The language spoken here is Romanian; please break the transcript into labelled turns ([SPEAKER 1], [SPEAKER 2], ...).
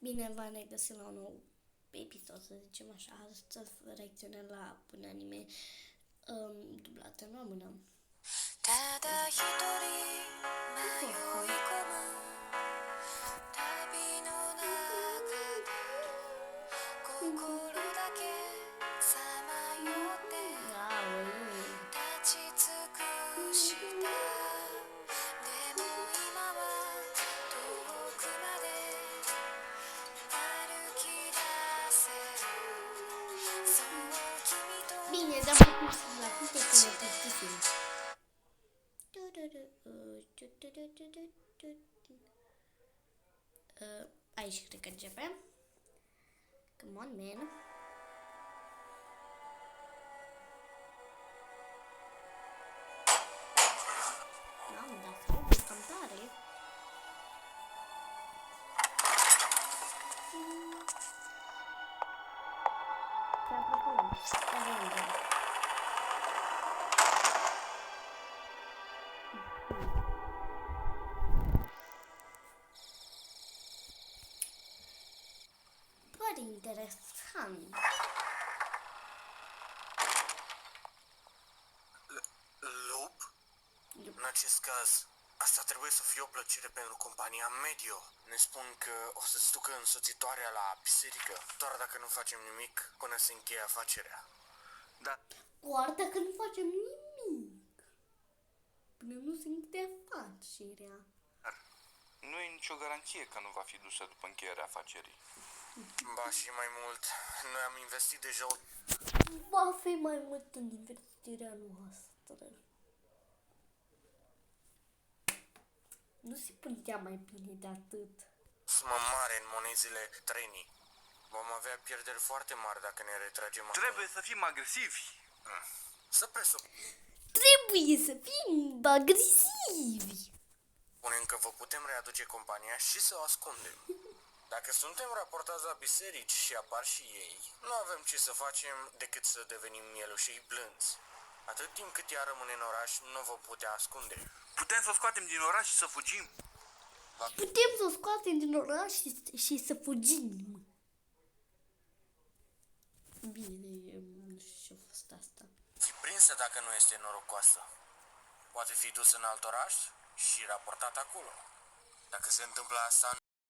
[SPEAKER 1] Bine, v-am regăsit la un nou episod, să zicem așa. Astăzi reacționăm la un anime dublat în română.
[SPEAKER 2] ただ一人迷い込む旅の中で心だけさまよって立ち尽くしたでも今は遠くまで歩き出せるそう君と
[SPEAKER 1] Bine, dar făcut la câte când e plictisim. Aici cred că începem. Come on, man. Mamă, dar s-aude cam tare. Chiar propun. Pare interesant.
[SPEAKER 3] Lup? În acest caz, asta trebuie să fie o plăcere pentru compania Medio. Ne spun că o să-ți ducă însoțitoarea la biserică, doar dacă nu facem nimic până se încheie afacerea. Da.
[SPEAKER 1] Doar dacă nu facem nimic. Până nu se încheie afacerea.
[SPEAKER 4] Nu e nicio garanție că nu va fi dusă după încheierea afacerii.
[SPEAKER 3] Ba și mai mult, noi am investit deja o...
[SPEAKER 1] Va fi mai mult în investirea noastră. Nu se putea mai bine de atât.
[SPEAKER 3] sumă mare în monezile trenii. Vom avea pierderi foarte mari dacă ne retragem acum.
[SPEAKER 4] Trebuie să fim agresivi.
[SPEAKER 3] Să
[SPEAKER 1] Trebuie să fim agresivi.
[SPEAKER 3] presupunem că vă putem readuce compania și să o ascundem. Dacă suntem raportați la biserici și apar și ei, nu avem ce să facem decât să devenim mielușei blânzi. Atât timp cât ea rămâne în oraș, nu vă putea ascunde.
[SPEAKER 4] Putem să o scoatem din oraș și să fugim.
[SPEAKER 1] Putem să o scoatem din oraș și să fugim. Bine, nu știu ce a fost asta.
[SPEAKER 3] Fi prinsă dacă nu este norocoasă. Poate fi dus în alt oraș și raportat acolo. Dacă se întâmplă asta,